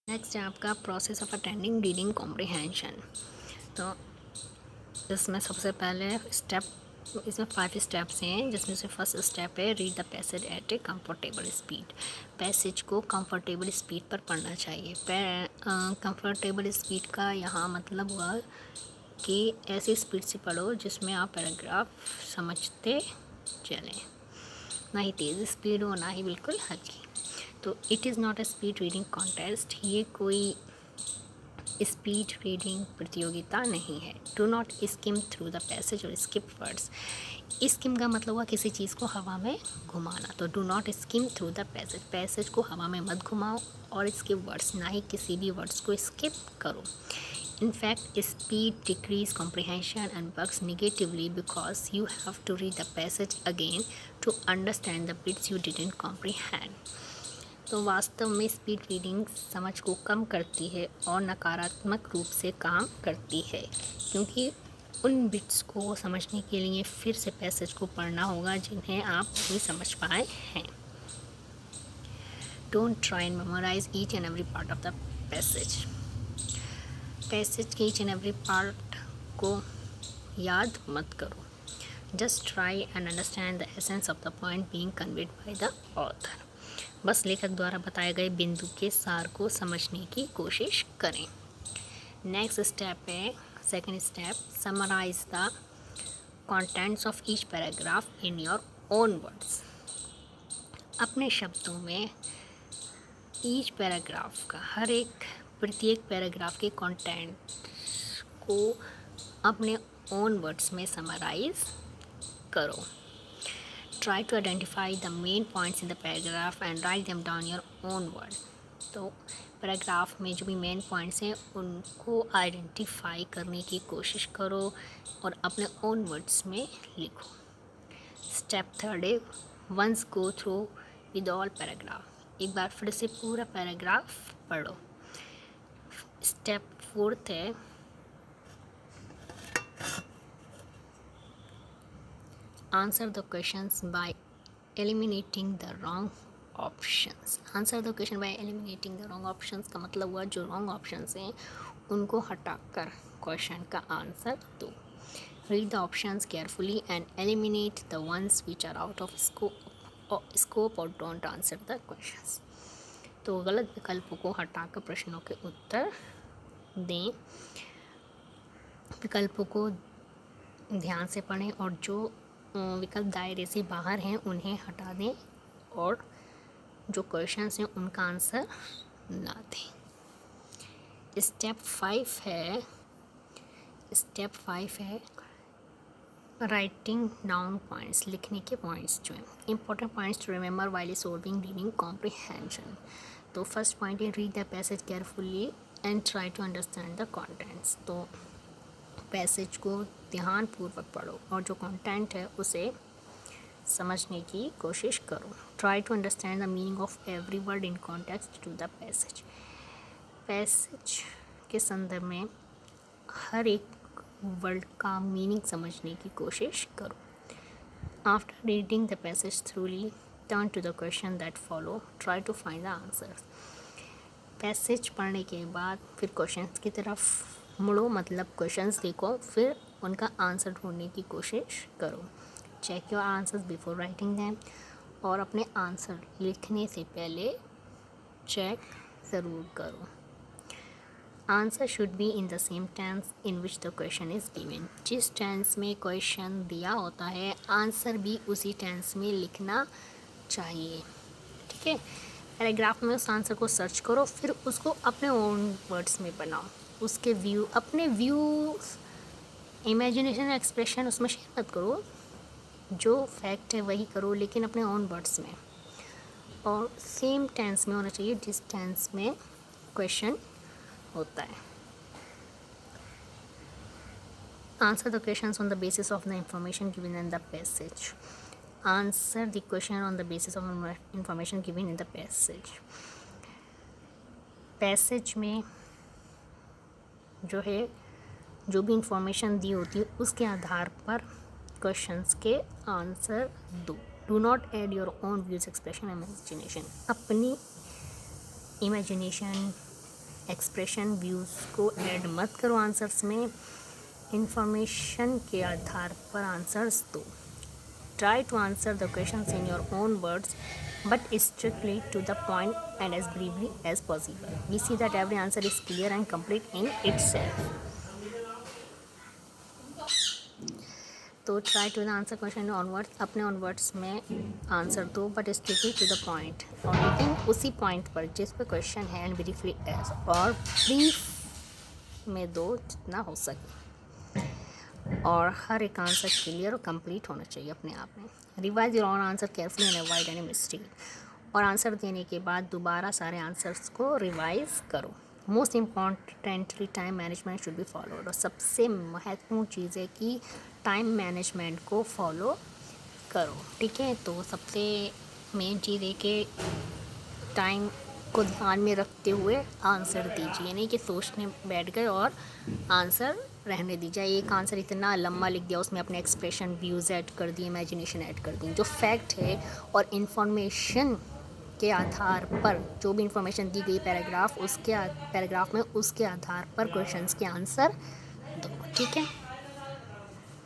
Next है आपका process of attending reading comprehension. तो इसमें सबसे पहले इसमें 5 स्टेप्स हैं, जिसमें से फर्स्ट स्टेप है read the passage at a comfortable speed. Passage को कंफर्टेबल स्पीड पर पढ़ना चाहिए। कंफर्टेबल स्पीड का यहाँ मतलब हुआ कि ऐसी स्पीड से पढ़ो जिसमें आप पैराग्राफ समझते चलें, ना ही तेज़ स्पीड हो ना ही बिल्कुल हल्की। तो it is not a speed reading contest, ये कोई स्पीड रीडिंग प्रतियोगिता नहीं है। Do not skim through the passage और स्किप वर्ड्स। स्किम का मतलब हुआ किसी चीज़ को हवा में घुमाना, तो do not skim through the passage को हवा में मत घुमाओ, और स्किप वर्ड्स, ना ही किसी भी वर्ड्स को स्किप करो। In fact, speed decreases comprehension and works negatively because you have to read the passage again to understand the bits you didn't comprehend. तो वास्तव में स्पीड रीडिंग समझ को कम करती है और नकारात्मक रूप से काम करती है, क्योंकि उन बिट्स को समझने के लिए फिर से पैसेज को पढ़ना होगा जिन्हें आप नहीं समझ पाए हैं। Don't try and memorise each and every part of the passage. Passage के ईच एंड एवरी पार्ट को याद मत करो। Just try and understand the essence of the point being conveyed by the author. बस लेखक द्वारा बताए गए बिंदु के सार को समझने की कोशिश करें। नेक्स्ट स्टेप है second step, summarise the contents of each paragraph in your own words. अपने शब्दों में ईच पैराग्राफ का प्रत्येक पैराग्राफ के कंटेंट को अपने ओन वर्ड्स में समराइज करो। Try to identify the main points in the paragraph and write them down your own words. तो पैराग्राफ में जो भी मेन पॉइंट्स हैं उनको आइडेंटिफाई करने की कोशिश करो और अपने ओन वर्ड्स में लिखो। स्टेप थर्ड है once go through with all paragraph. एक बार फिर से पूरा पैराग्राफ पढ़ो। स्टेप फोर्थ है answer the questions by eliminating the wrong options. Answer the question by eliminating the wrong options का मतलब हुआ जो रॉन्ग ऑप्शंस हैं उनको हटाकर क्वेश्चन का आंसर दो। Read the options carefully and eliminate the ones which are out of scope और डोंट आंसर द क्वेश्चंस। तो गलत विकल्पों को हटाकर प्रश्नों के उत्तर दें। विकल्पों को ध्यान से पढ़ें और जो विकल्प दायरे से बाहर हैं उन्हें हटा दें और जो क्वेश्चंस हैं उनका आंसर ना दें। स्टेप 5 है राइटिंग डाउन पॉइंट्स। लिखने के पॉइंट्स जो हैं important points to remember while solving reading comprehension. तो फर्स्ट पॉइंट है read the passage carefully and try to understand the contents. तो पैसेज को ध्यानपूर्वक पढ़ो और जो कंटेंट है उसे समझने की कोशिश करो। Try to understand the meaning of every word in context to the passage. Passage के संदर्भ में हर एक वर्ड का मीनिंग समझने की कोशिश करो। After reading the passage thoroughly turn to the question that follow, try to find the answers. Passage पढ़ने के बाद फिर क्वेश्चंस की तरफ मुड़ो, मतलब क्वेश्चंस देखो, फिर उनका आंसर ढूंढने की कोशिश करो। Check your answers before writing them. और अपने आंसर लिखने से पहले चेक ज़रूर करो। Answer should be in the same tense in which the question is given. जिस टेंस में क्वेश्चन दिया होता है आंसर भी उसी टेंस में लिखना चाहिए। ठीक है, पैराग्राफ में उस आंसर को सर्च करो, फिर उसको अपने ओन वर्ड्स में बनाओ। उसके अपने व्यूज़, इमेजिनेशन, एक्सप्रेशन उसमें शेयर मत करो। जो फैक्ट है वही करो, लेकिन अपने ओन वर्ड्स में, और सेम टेंस में होना चाहिए जिस टेंस में क्वेश्चन होता है। Answer the questions on the basis of the information given in the passage. Answer the question on the basis of information given in the passage. Passage में जो भी इंफॉर्मेशन दी होती है उसके आधार पर क्वेश्चंस के आंसर दो। Do not add your own views, expression, imagination. अपनी इमेजिनेशन, एक्सप्रेशन व्यूज़ को ऐड मत करो आंसर्स में, इंफॉर्मेशन के आधार पर आंसर्स दो। Try to answer the questions in your own words but strictly to the point and as briefly as possible. We see that every answer is clear and complete in itself. तो try to the answer question own words, अपने own words में answer दो but strictly to the point, और लेकिन उसी point पर जिस पर क्वेश्चन है, एंड ब्रीफली एज, और ब्रीफ में दो जितना हो सके, और हर एक आंसर क्लियर और कंप्लीट होना चाहिए अपने आप में। Revise your answer carefully and avoid any mistake, और आंसर देने के बाद दोबारा सारे आंसर्स को रिवाइज करो। Most importantly time management should be followed, और सबसे महत्वपूर्ण चीज़ है कि टाइम मैनेजमेंट को फॉलो करो, ठीक है। तो सबसे मेन चीज़ है कि टाइम को ध्यान में रखते हुए आंसर दीजिए, नहीं कि सोचने बैठ गए और आंसर रहने दीजिए। एक आंसर इतना लंबा लिख दिया, उसमें अपने एक्सप्रेशन व्यूज़ ऐड कर दिए, इमेजिनेशन ऐड कर दी। जो फैक्ट है और इन्फॉर्मेशन के आधार पर, जो भी इंफॉर्मेशन दी गई पैराग्राफ में उसके आधार पर क्वेश्चंस के आंसर दो, ठीक है।